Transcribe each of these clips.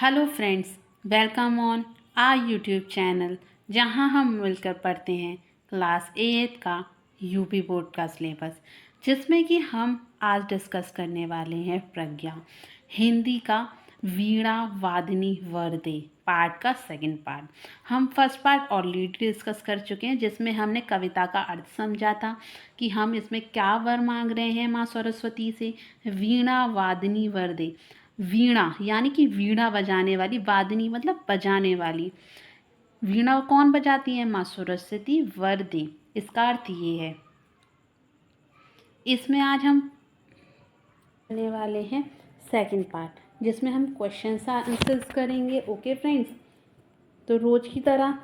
Hello friends, welcome on our YouTube channel जहां हम मिलकर पढ़ते हैं क्लास 8 का यूपी बोर्ड का सिलेबस, जिसमें कि हम आज डिस्कस करने वाले हैं प्रज्ञा हिंदी का वीणा वादिनी वरदे पार्ट का सेकंड पार्ट। हम फर्स्ट पार्ट ऑलरेडी डिस्कस कर चुके हैं, जिसमें हमने कविता का अर्थ समझा था कि हम इसमें क्या वर मांग रहे हैं माँ सरस्वती से। वीणा वादिनी वरदे, वीणा यानी कि वीणा बजाने वाली, वादिनी मतलब बजाने वाली। वीणा कौन बजाती है? माँ सरस्वती। वरदे, इसका अर्थ ये है। इसमें आज हम करने वाले हैं सेकंड पार्ट, जिसमें हम क्वेश्चन आंसर्स करेंगे। ओके फ्रेंड्स, तो रोज की तरह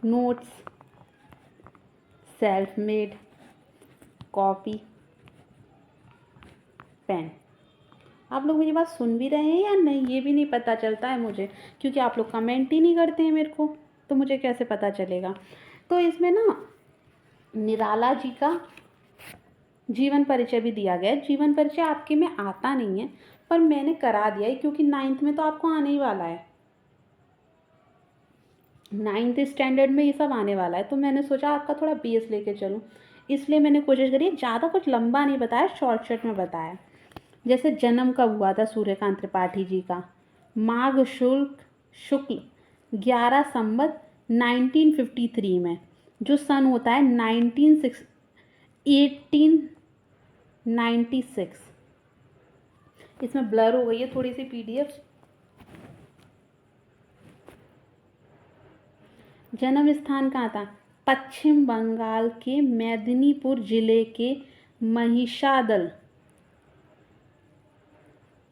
notes, self made, copy, pen. आप लोग मेरी बात सुन भी रहे हैं या नहीं, ये भी नहीं पता चलता है मुझे, क्योंकि आप लोग कमेंट ही नहीं करते हैं मेरे को, तो मुझे कैसे पता चलेगा। तो इसमें ना निराला जी का जीवन परिचय भी दिया गया है। जीवन परिचय आपके में आता नहीं है, पर मैंने करा दिया है, क्योंकि 9th में तो आपको आने ही वाला है। 9th स्टैंडर्ड में ये सब आने वाला है, तो मैंने सोचा आपका थोड़ा बेस लेके चलूँ, इसलिए मैंने कोशिश करी। ज़्यादा कुछ लंबा नहीं बताया, शॉर्ट में बताया। जैसे जन्म कब हुआ था सूर्यकांत त्रिपाठी जी का? माघ शुक्ल 11 संवत 1953 में, जो सन होता है 1896। इसमें ब्लर हो गई है थोड़ी सी पीडीएफ। जन्म स्थान कहाँ था? पश्चिम बंगाल के मेदिनीपुर जिले के महिषादल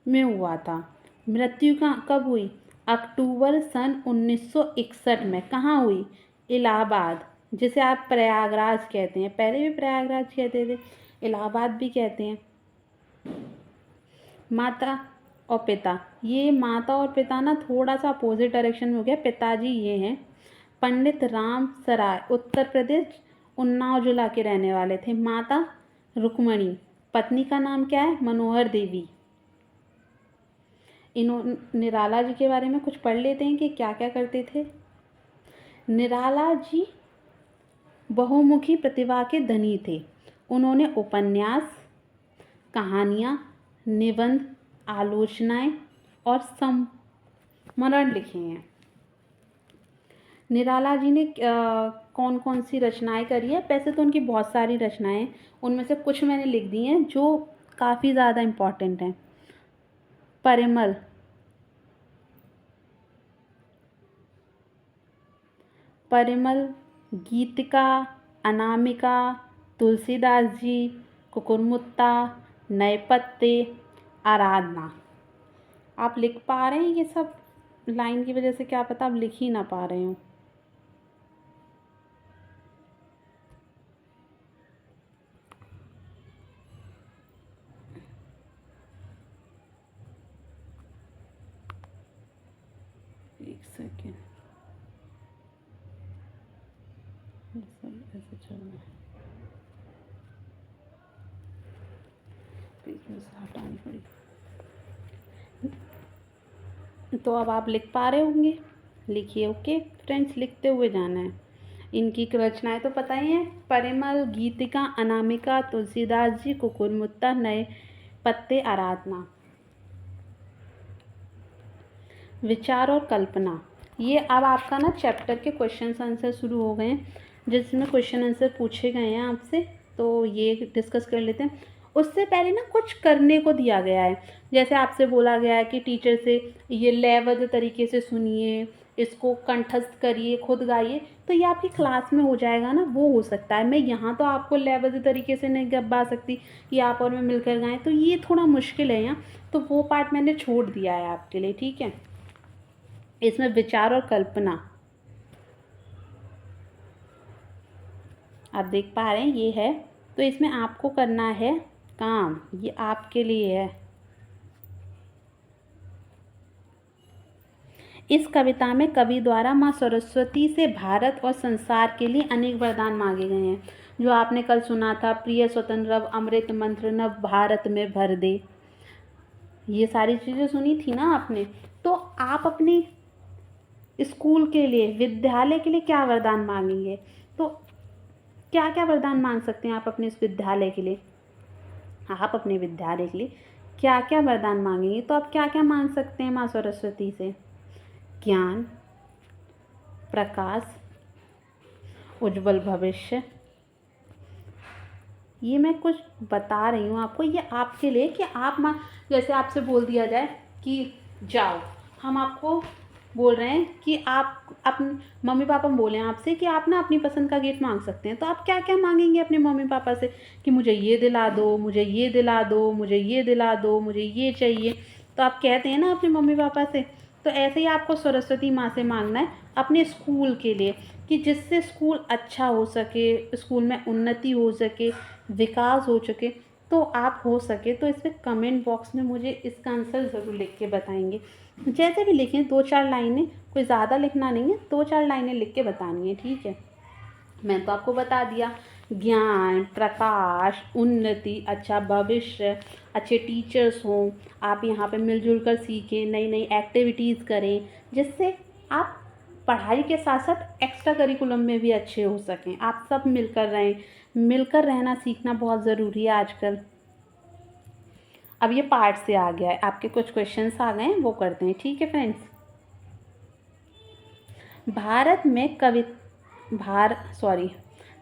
में हुआ था। मृत्यु कब हुई? अक्टूबर सन 1961 में। कहाँ हुई? इलाहाबाद, जिसे आप प्रयागराज कहते हैं। पहले भी प्रयागराज कहते थे, इलाहाबाद भी कहते हैं। माता और पिता, ये माता और पिता ना थोड़ा सा अपोजिट डायरेक्शन में हो गया। पिताजी ये हैं पंडित राम सराय, उत्तर प्रदेश, उन्नाव जिला के रहने वाले थे। माता रुक्मणी, पत्नी का नाम क्या है? मनोहर देवी। निराला जी के बारे में कुछ पढ़ लेते हैं कि क्या क्या करते थे। निराला जी बहुमुखी प्रतिभा के धनी थे। उन्होंने उपन्यास, कहानियाँ, निबंध, आलोचनाएं और संस्मरण लिखे हैं। निराला जी ने कौन कौन सी रचनाएं करी है? वैसे तो उनकी बहुत सारी रचनाएं, उनमें से कुछ मैंने लिख दी हैं जो काफ़ी ज़्यादा इम्पॉर्टेंट हैं। परिमल, गीतिका, अनामिका, तुलसीदास जी, कुकुरमुत्ता, नए पत्ते, आराधना। आप लिख पा रहे हैं ये सब? लाइन की वजह से क्या पता आप लिख ही ना पा रहे हो। एक सेकेंड, ऐसे चल रहा है, पेज में से हटानी पड़ी। तो अब आप लिख पा रहे होंगे, लिखिए। ओके फ्रेंड्स, लिखते हुए जाना है। इनकी रचनाएं तो पता ही है। परिमल, गीतिका, अनामिका, तुलसीदास जी, कुकुरमुत्ता, नए पत्ते, आराधना। विचार और कल्पना, ये अब आपका ना चैप्टर के क्वेश्चन आंसर शुरू हो गए हैं, जिसमें क्वेश्चन आंसर पूछे गए हैं आपसे, तो ये डिस्कस कर लेते हैं। उससे पहले ना कुछ करने को दिया गया है। जैसे आपसे बोला गया है कि टीचर से ये लयबद्ध तरीके से सुनिए, इसको कंठस्थ करिए, खुद गाइए, तो ये आपकी क्लास में हो जाएगा ना, वो हो सकता है। मैं यहाँ तो आपको लयबद्ध तरीके से नहीं गा सकती कि आप और मैं मिलकर गाएं, तो ये थोड़ा मुश्किल है यहाँ, तो वो पार्ट मैंने छोड़ दिया है आपके लिए, ठीक है। इसमें विचार और कल्पना आप देख पा रहे हैं, ये है। तो इसमें आपको करना है काम, ये आपके लिए है। इस कविता में कवि द्वारा माँ सरस्वती से भारत और संसार के लिए अनेक वरदान मांगे गए हैं। जो आपने कल सुना था, प्रिय स्वतंत्र अमृत मंत्र नव भारत में भर दे, ये सारी चीज़ें सुनी थी ना आपने। तो आप अपनी स्कूल के लिए, विद्यालय के लिए क्या वरदान मांगेंगे? तो क्या क्या वरदान मांग सकते हैं आप अपने इस विद्यालय के लिए? आप अपने विद्यालय के लिए क्या क्या वरदान मांगेंगे? तो आप क्या क्या मांग सकते हैं माँ सरस्वती से? ज्ञान, प्रकाश, उज्जवल भविष्य। ये मैं कुछ बता रही हूँ आपको, ये आपके लिए कि आप माँ, जैसे आपसे बोल दिया जाए कि जाओ, हम आपको बोल रहे हैं कि आप अपने मम्मी पापा बोले हैं आपसे कि आप ना अपनी पसंद का गिफ्ट मांग सकते हैं, तो आप क्या क्या मांगेंगे अपने मम्मी पापा से? कि मुझे ये दिला दो, मुझे ये दिला दो, मुझे ये दिला दो, मुझे ये चाहिए। तो आप कहते हैं ना अपने मम्मी पापा से। तो ऐसे ही आपको सरस्वती माँ से मांगना है अपने स्कूल के लिए, कि जिससे स्कूल अच्छा हो सके, स्कूल में उन्नति हो सके, विकास हो सके। तो आप हो सके तो इस पर कमेंट बॉक्स में मुझे इसका आंसर ज़रूर लिख के बताएंगे। जैसे भी लिखें, 2-4 लाइनें, कोई ज़्यादा लिखना नहीं है, 2-4 लाइनें लिख के बतानी है, ठीक है? मैं तो आपको बता दिया, ज्ञान, प्रकाश, उन्नति, अच्छा भविष्य, अच्छे टीचर्स हों, आप यहाँ पे मिलजुल कर सीखें, नई नई एक्टिविटीज़ करें, जिससे आप पढ़ाई के साथ साथ एक्स्ट्रा करिकुलम में भी अच्छे हो सकें। आप सब मिलकर रहें, मिलकर रहना सीखना बहुत ज़रूरी है आजकल। अब ये पार्ट से आ गया है, आपके कुछ क्वेश्चंस आ गए हैं, वो करते हैं, ठीक है फ्रेंड्स? भारत में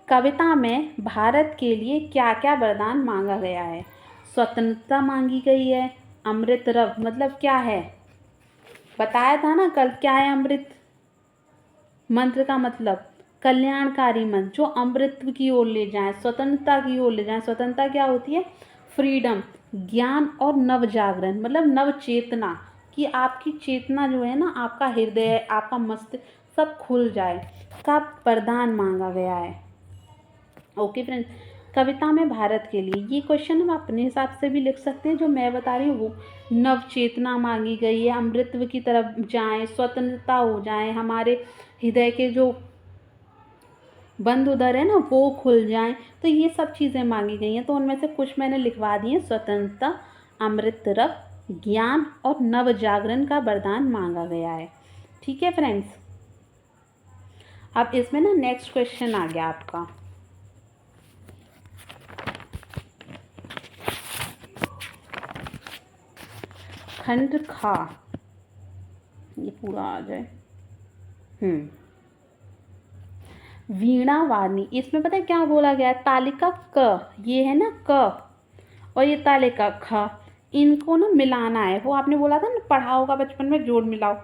कविता में भारत के लिए क्या क्या वरदान मांगा गया है? स्वतंत्रता मांगी गई है, अमृत रव मतलब क्या है? बताया था ना कल, क्या है अमृत मंत्र का मतलब? कल्याणकारी मंत्र, जो अमृत की ओर ले जाए, स्वतंत्रता की ओर ले जाए। स्वतंत्रता क्या होती है? फ्रीडम। ज्ञान और नव जागरण मतलब नव चेतना, कि आपकी चेतना जो है ना, आपका हृदय, आपका मस्तिष्क सब खुल जाए, का वरदान मांगा गया है। ओके फ्रेंड्स, कविता में भारत के लिए ये क्वेश्चन हम अपने हिसाब से भी लिख सकते हैं, जो मैं बता रही हूँ वो। नव चेतना मांगी गई है, अमृतत्व की तरफ जाएं, स्वतंत्रता हो जाए, हमारे हृदय के जो बंद उधर है ना वो खुल जाएं। तो ये सब चीज़ें मांगी गई हैं, तो उनमें से कुछ मैंने लिखवा दी हैं। स्वतंत्रता, अमृत रव, ज्ञान और नव जागरण का वरदान मांगा गया है, ठीक है फ्रेंड्स? अब इसमें ना नेक्स्ट क्वेश्चन आ गया आपका। खंड खा, ये पूरा आ जाए। वीणा वाणी, इसमें पता है क्या बोला गया है? तालिका क, ये है ना क, और ये तालिका ख, इनको ना मिलाना है। वो आपने बोला था ना, पढ़ा होगा बचपन में, जोड़ मिलाओ,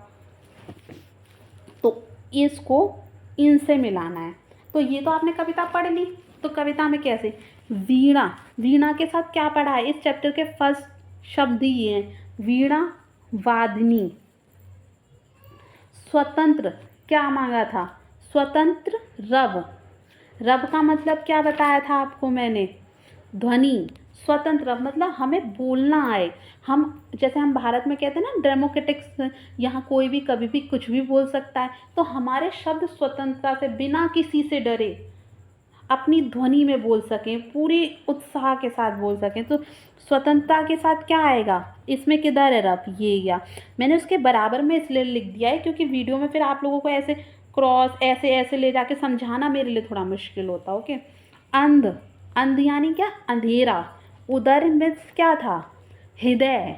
तो इसको इनसे मिलाना है। तो ये तो आपने कविता पढ़ ली, तो कविता में कैसे? वीणा, वीणा के साथ क्या पढ़ा है? इस चैप्टर के फर्स्ट शब्द ही ये हैं, वीणा वादिनी। स्वतंत्र, क्या मांगा था? स्वतंत्र रव, रव का मतलब क्या बताया था आपको मैंने? ध्वनि। स्वतंत्र मतलब हमें बोलना आए। हम जैसे हम भारत में कहते हैं ना डेमोक्रेटिक्स, यहाँ कोई भी कभी भी कुछ भी बोल सकता है। तो हमारे शब्द स्वतंत्रता से, बिना किसी से डरे, अपनी ध्वनि में बोल सकें, पूरी उत्साह के साथ बोल सकें। तो स्वतंत्रता के साथ क्या आएगा इसमें? किधर है रब? ये या मैंने उसके बराबर में इसलिए लिख दिया है क्योंकि वीडियो में फिर आप लोगों को ऐसे क्रॉस ऐसे ऐसे ले जाके समझाना मेरे लिए थोड़ा मुश्किल होता। ओके। अंध, अंध यानी क्या? अंधेरा। उदर मीन्स क्या था? हृदय।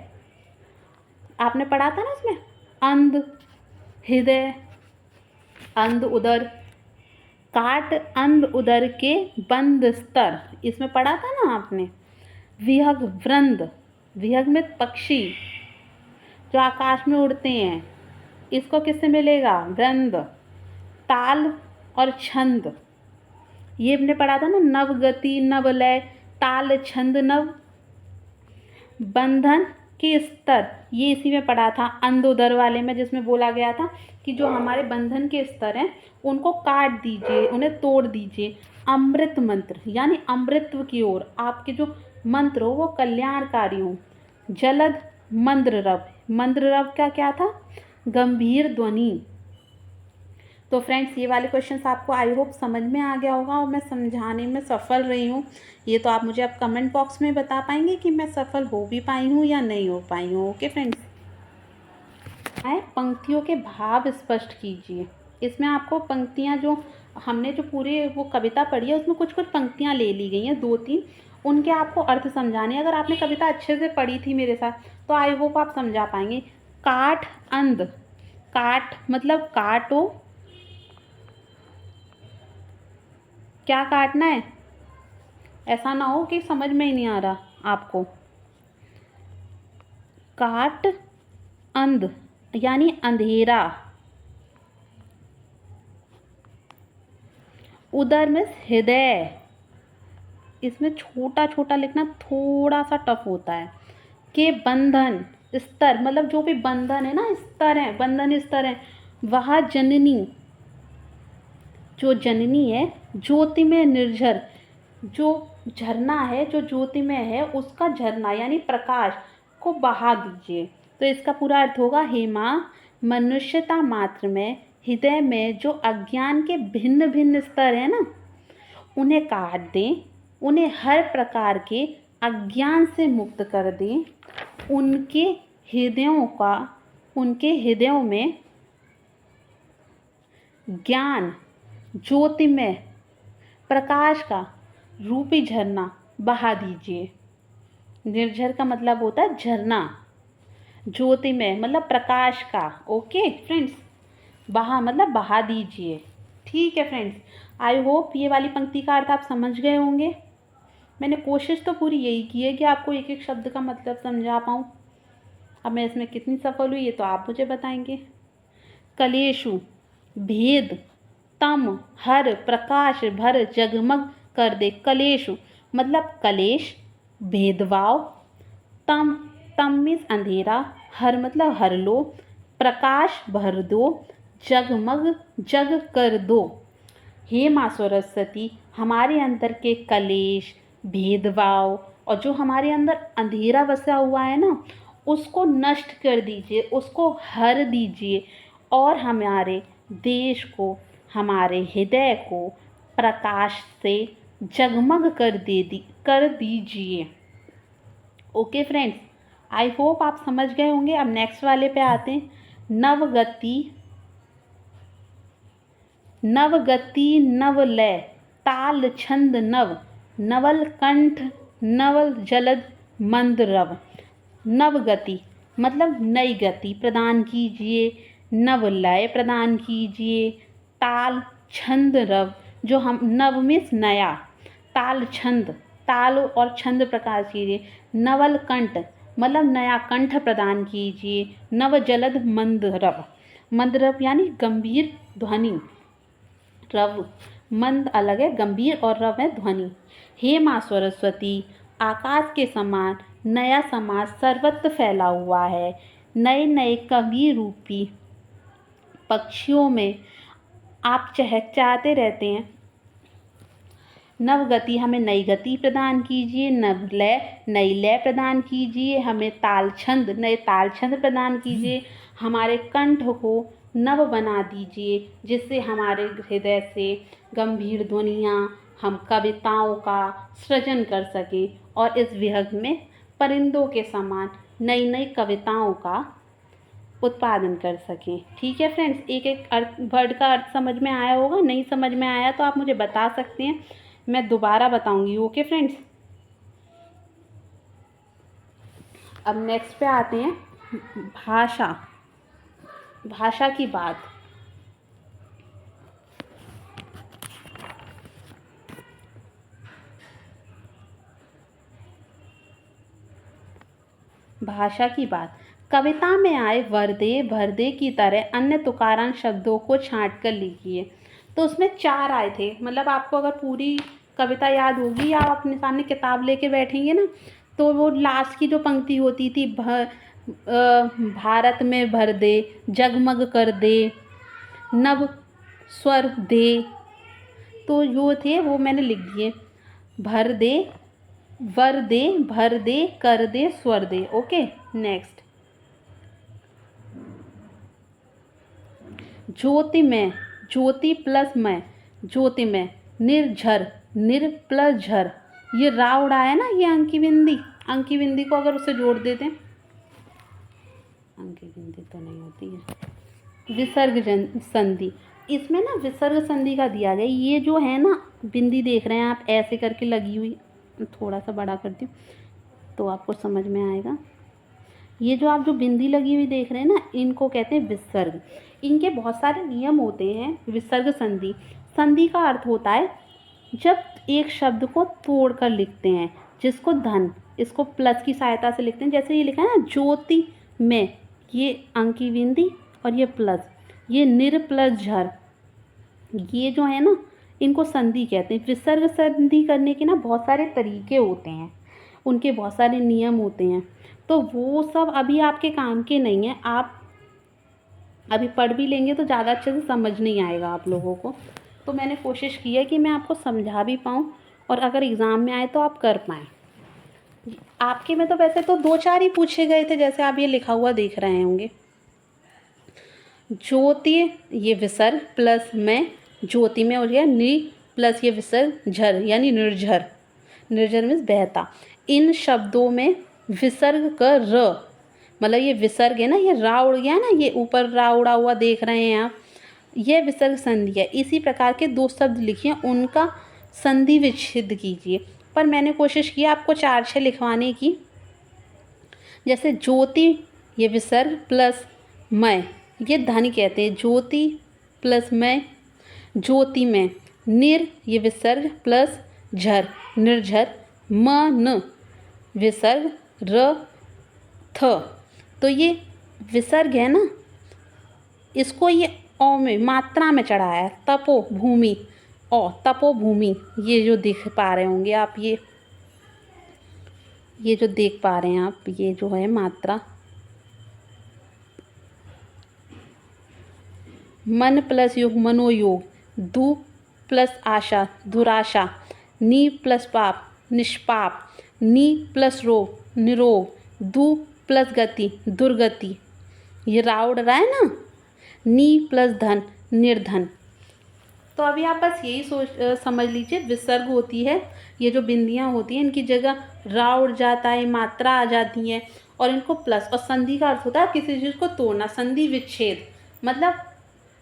आपने पढ़ा था ना इसमें, अंध हृदय, अंध उदर। काट अंध उदर के बंद स्तर, इसमें पढ़ा था ना आपने। विहग वृंद, विहग में पक्षी जो आकाश में उड़ते हैं, इसको किससे मिलेगा? वृंद। ताल और छंद, ये हमने पढ़ा था ना, नव गति नव लय, ताल छंद नव। बंधन के स्तर, ये इसी में पढ़ा था अंध उदर वाले में, जिसमें बोला गया था कि जो हमारे बंधन के स्तर हैं उनको काट दीजिए, उन्हें तोड़ दीजिए। अमृत मंत्र यानी अमृतत्व की ओर आपके जो मंत्र हो वो कल्याणकारी हो। जलद मंद्र रव, मंद्र रव का क्या था? गंभीर ध्वनि। तो फ्रेंड्स ये वाले क्वेश्चंस आपको आई होप समझ में आ गया होगा और मैं समझाने में सफल रही हूँ। ये तो आप मुझे अब कमेंट बॉक्स में बता पाएंगे कि मैं सफल हो भी पाई हूँ या नहीं हो पाई हूँ। Okay friends. आए पंक्तियों के भाव स्पष्ट कीजिए। इसमें आपको पंक्तियाँ जो हमने जो पूरी वो कविता पढ़ी है उसमें कुछ कुछ पंक्तियाँ ले ली गई हैं, 2-3, उनके आपको अर्थ समझाने हैं। अगर आपने कविता अच्छे से पढ़ी थी मेरे साथ तो आई होप आप समझा पाएंगे। काठ अंध, काट मतलब काटो, क्या काटना है, ऐसा ना हो कि समझ में ही नहीं आ रहा आपको। काट अंध यानी अंधेरा, उदर में हृदय, इसमें छोटा छोटा लिखना थोड़ा सा टफ होता है। के बंधन, स्तर मतलब जो भी बंधन है ना, स्तर है, बंधन स्तर है। वह जननी, जो जननी है। ज्योति में निर्झर, जो झरना है, जो ज्योति में है उसका झरना यानी प्रकाश को बहा दीजिए। तो इसका पूरा अर्थ होगा, हे माँ, मनुष्यता मात्र में हृदय में जो अज्ञान के भिन्न भिन्न स्तर हैं ना, उन्हें काट दें, उन्हें हर प्रकार के अज्ञान से मुक्त कर दें। उनके हृदयों में ज्ञान ज्योतिमय प्रकाश का रूपी झरना बहा दीजिए। निर्झर का मतलब होता है झरना, ज्योतिमय मतलब प्रकाश का। ओके फ्रेंड्स, बहा मतलब बहा दीजिए। ठीक है फ्रेंड्स, आई होप ये वाली पंक्ति का अर्थ आप समझ गए होंगे। मैंने कोशिश तो पूरी यही की है कि आपको एक एक शब्द का मतलब समझा पाऊँ। अब मैं इसमें कितनी सफल हुई ये तो आप मुझे बताएंगे। कलेशु भेद, तम हर प्रकाश भर जगमग कर दे। कलेशु मतलब कलेश, भेदभाव, तम तम मीन्स अंधेरा, हर मतलब हर लो, प्रकाश भर दो, जगमग जग कर दो। हे माँ सरस्वती, हमारे अंदर के कलेश, भेदभाव और जो हमारे अंदर अंधेरा बसा हुआ है ना, उसको नष्ट कर दीजिए, उसको हर दीजिए और हमारे देश को, हमारे हृदय को प्रकाश से जगमग कर दीजिए। ओके फ्रेंड्स, आई होप आप समझ गए होंगे। अब नेक्स्ट वाले पे आते हैं। नवगति नवलय, ताल छंद नव, नवल कंठ नवल जलद मंद रव। नवगति मतलब नई गति प्रदान कीजिए, नवलय प्रदान कीजिए, ताल छंद रव, जो हम नव मीन्स नया, ताल छंद, ताल और छंद प्रकाश कीजिए। नवल कंठ मतलब नया कंठ प्रदान कीजिए। नव जलद मंद रव, मंद रव यानी गंभीर ध्वनि, रव मंद अलग है, गंभीर और रव है ध्वनि। हे माँ सरस्वती, आकाश के समान नया समाज सर्वत्र फैला हुआ है। नए नए कवि रूपी पक्षियों में आप चहचहाते रहते हैं। नवगति हमें नई गति प्रदान कीजिए, नवलय नई लय प्रदान कीजिए, हमें ताल छंद नए ताल छंद प्रदान कीजिए, हमारे कंठ को नव बना दीजिए जिससे हमारे हृदय से गंभीर ध्वनियाँ, हम कविताओं का सृजन कर सकें और इस विहग में परिंदों के समान नई नई कविताओं का उत्पादन कर सकें। ठीक है फ्रेंड्स, एक एक वर्ड का अर्थ समझ में आया होगा। नहीं समझ में आया तो आप मुझे बता सकते हैं, मैं दोबारा बताऊंगी। ओके फ्रेंड्स, अब नेक्स्ट पे आते हैं। भाषा, भाषा की बात। भाषा की बात, कविता में आए वर्दे भरदे की तरह अन्य तुकारान शब्दों को छांट कर लिखिए। तो उसमें 4 आए थे, मतलब आपको अगर पूरी कविता याद होगी या आप अपने सामने किताब लेके बैठेंगे ना, तो वो लास्ट की जो पंक्ति होती थी, भारत में भर दे, जगमग कर दे, नव स्वर दे, तो जो थे वो मैंने लिख दिए। भर दे, वर दे, भर दे, कर दे, स्वर दे। ओके नेक्स्ट, ज्योति में, ज्योति प्लस में, ज्योति में, निर्झर, निर प्लस झर, ये रा उड़ा है ना, ये अंकी बिंदी, अंकी बिंदी को अगर उससे जोड़ देते हैं, अंकी बिंदी तो नहीं होती है। विसर्ग संधि, इसमें ना विसर्ग संधि का दिया गया। ये जो है ना बिंदी देख रहे हैं आप ऐसे करके लगी हुई, थोड़ा सा बड़ा करती हूँ तो आपको समझ में आएगा। ये जो आप जो बिंदी लगी हुई देख रहे हैं ना, इनको कहते हैं विसर्ग। इनके बहुत सारे नियम होते हैं। विसर्ग संधि, संधि का अर्थ होता है जब एक शब्द को तोड़कर लिखते हैं, जिसको धन, इसको प्लस की सहायता से लिखते हैं। जैसे ये लिखा है ना ज्योति में, ये अंक की बिंदी और ये प्लस, ये निर प्लस झर, ये जो है ना इनको संधि कहते हैं। विसर्ग संधि करने के ना बहुत सारे तरीके होते हैं, उनके बहुत सारे नियम होते हैं, तो वो सब अभी आपके काम के नहीं हैं। आप अभी पढ़ भी लेंगे तो ज़्यादा अच्छे से समझ नहीं आएगा आप लोगों को। तो मैंने कोशिश की है कि मैं आपको समझा भी पाऊँ और अगर एग्ज़ाम में आए तो आप कर पाएँ। आपके में तो वैसे तो 2-4 ही पूछे गए थे, जैसे आप ये लिखा हुआ देख रहे होंगे। ज्योति, ये विसर्ग प्लस में, ज्योति में हो गया नी प्लस ये विसर्ग झर यानी निर्झर, निर्झर मीन्स बहता। इन शब्दों में विसर्ग का र, मतलब ये विसर्ग है ना, ये रा उड़ गया ना, ये ऊपर रा उड़ा हुआ देख रहे हैं आप, ये विसर्ग संधि है। इसी प्रकार के 2 शब्द लिखिए, उनका संधि विच्छेद कीजिए। पर मैंने कोशिश की आपको 4-6 लिखवाने की। जैसे ज्योति, ये विसर्ग प्लस मैं, ये धन कहते हैं, ज्योति प्लस मैं, ज्योति में। निर, ये विसर्ग प्लस झर, निर्झर। मन, विसर्ग र थ, तो ये विसर्ग है ना, इसको ये औ में मात्रा में चढ़ाया है। तपो भूमि, औ तपो भूमि, ये जो देख पा रहे होंगे आप, ये जो देख पा रहे हैं आप, ये जो है मात्रा। मन प्लस योग, मनोयोग। दु प्लस आशा, दुराशा। नी प्लस पाप, निष्पाप। नी प्लस रोग, निरोग। दु प्लस गति, दुर्गति। ये रा उड़ रहा है ना, नी प्लस धन, निर्धन। तो अभी आप बस यही समझ लीजिए, विसर्ग होती है, ये जो बिंदियाँ होती हैं इनकी जगह रा उड़ जाता है, मात्रा आ जाती है और इनको प्लस। और संधि का अर्थ होता है किसी चीज़ को तोड़ना, संधि विच्छेद, मतलब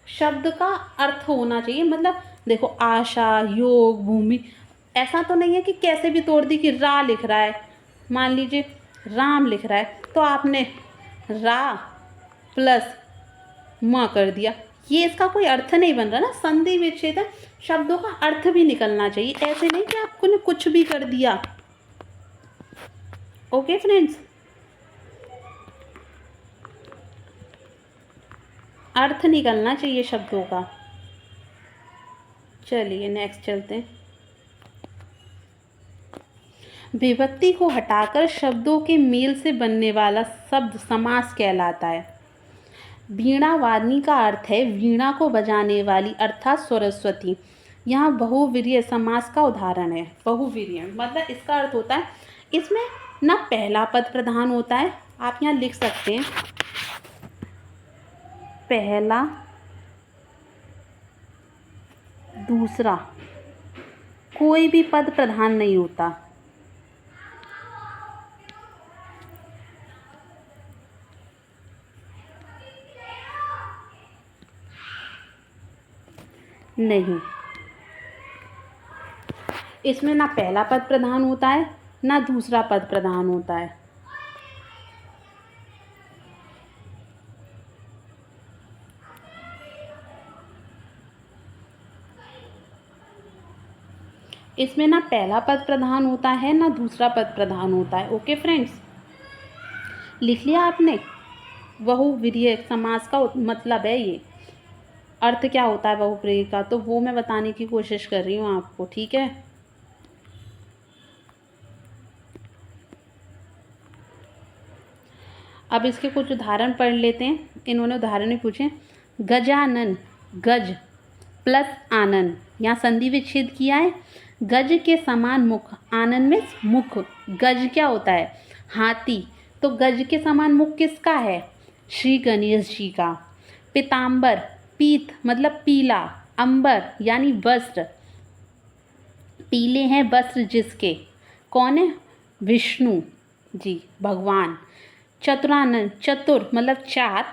शब्द का अर्थ होना चाहिए। मतलब देखो आशा, योग, भूमि, ऐसा तो नहीं है कि कैसे भी तोड़ दी कि रा लिख रहा है, मान लीजिए राम लिख रहा है तो आपने रा प्लस म कर दिया, ये इसका कोई अर्थ नहीं बन रहा ना। संधि विच्छेद है, शब्दों का अर्थ भी निकलना चाहिए, ऐसे नहीं कि आपने कुछ भी कर दिया। ओके फ्रेंड्स, अर्थ निकलना चाहिए शब्दों का। चलिए नेक्स्ट चलते हैं। विभक्ति को हटाकर शब्दों के मेल से बनने वाला शब्द समास कहलाता है। वीणा वादनी का अर्थ है वीणा को बजाने वाली अर्थात सरस्वती। यहाँ बहुवीर्य समास का उदाहरण है। बहुवीर्य मतलब इसका अर्थ होता है इसमें ना पहला पद प्रधान होता है, आप यहाँ लिख सकते हैं पहला, दूसरा, कोई भी पद प्रधान नहीं होता। नहीं, इसमें ना पहला पद प्रधान होता है ना दूसरा पद प्रधान होता है। इसमें ना पहला पद प्रधान होता है ना दूसरा पद प्रधान होता है। ओके फ्रेंड्स, लिख लिया आपने? बहुवीर्य समास का मतलब है ये, अर्थ क्या होता है बहुप्रिय का, तो वो मैं बताने की कोशिश कर रही हूँ आपको, ठीक है। अब इसके कुछ उदाहरण पढ़ लेते हैं। इन्होंने उदाहरण भी पूछे। गजानन, गज प्लस आनन, यहाँ संधि विच्छेद किया है। गज के समान मुख, आनन में मुख। गज क्या होता है? हाथी, तो गज के समान मुख किसका है? श्री गणेश जी का। पीताम्बर, पीत मतलब पीला, अंबर यानी वस्त्र, पीले हैं वस्त्र जिसके, कौन है? विष्णु जी, भगवान। चतुरानन, चतुर मतलब चार,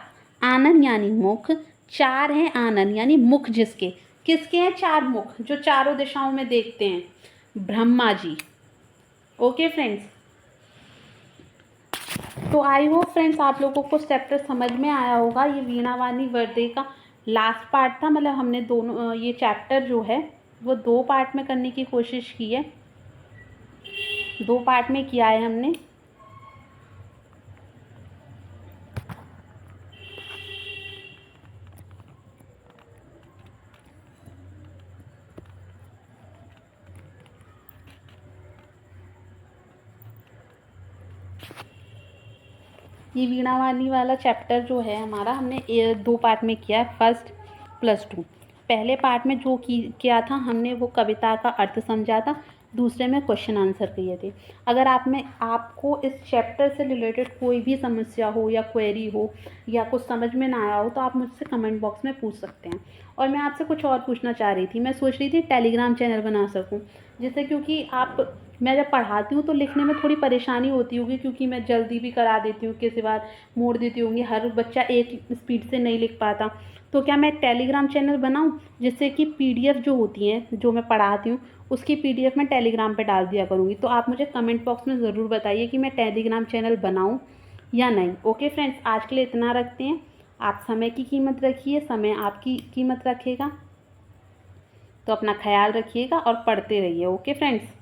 आनन यानी मुख, चार हैं आनन यानी मुख जिसके, किसके हैं चार मुख, जो चारों दिशाओं में देखते हैं, ब्रह्मा जी। ओके फ्रेंड्स, तो आई होप फ्रेंड्स आप लोगों को चैप्टर समझ में आया होगा। ये वीणा वाणी वर्दे का लास्ट पार्ट था, मतलब हमने दोनों ये चैप्टर जो है वो 2 पार्ट में करने की कोशिश की है, 2 पार्ट में किया है हमने। ये वीणा वाणी वाला चैप्टर जो है हमारा, हमने 2 पार्ट में किया है, फर्स्ट प्लस 2। पहले पार्ट में जो किया था हमने, वो कविता का अर्थ समझा था, दूसरे में क्वेश्चन आंसर किए थे। अगर आपको इस चैप्टर से रिलेटेड कोई भी समस्या हो या क्वेरी हो या कुछ समझ में ना आया हो, तो आप मुझसे कमेंट बॉक्स में पूछ सकते हैं। और मैं आपसे कुछ और पूछना चाह रही थी, मैं सोच रही थी टेलीग्राम चैनल बना सकूं, जिससे क्योंकि मैं जब पढ़ाती हूँ तो लिखने में थोड़ी परेशानी होती होगी, क्योंकि मैं जल्दी भी करा देती हूँ, किसी बार मोड़ देती होंगी, हर बच्चा एक स्पीड से नहीं लिख पाता। तो क्या मैं टेलीग्राम चैनल बनाऊँ, जिससे कि पीडीएफ जो होती हैं, जो मैं पढ़ाती हूँ, उसकी पीडीएफ मैं टेलीग्राम पे डाल दिया करूँगी। तो आप मुझे कमेंट बॉक्स में ज़रूर बताइए कि मैं टेलीग्राम चैनल बनाऊँ या नहीं। ओके फ्रेंड्स, आज के लिए इतना रखते हैं। आप समय की कीमत रखिए, समय आपकी कीमत रखेगा। तो अपना ख्याल रखिएगा और पढ़ते रहिए। Okay friends.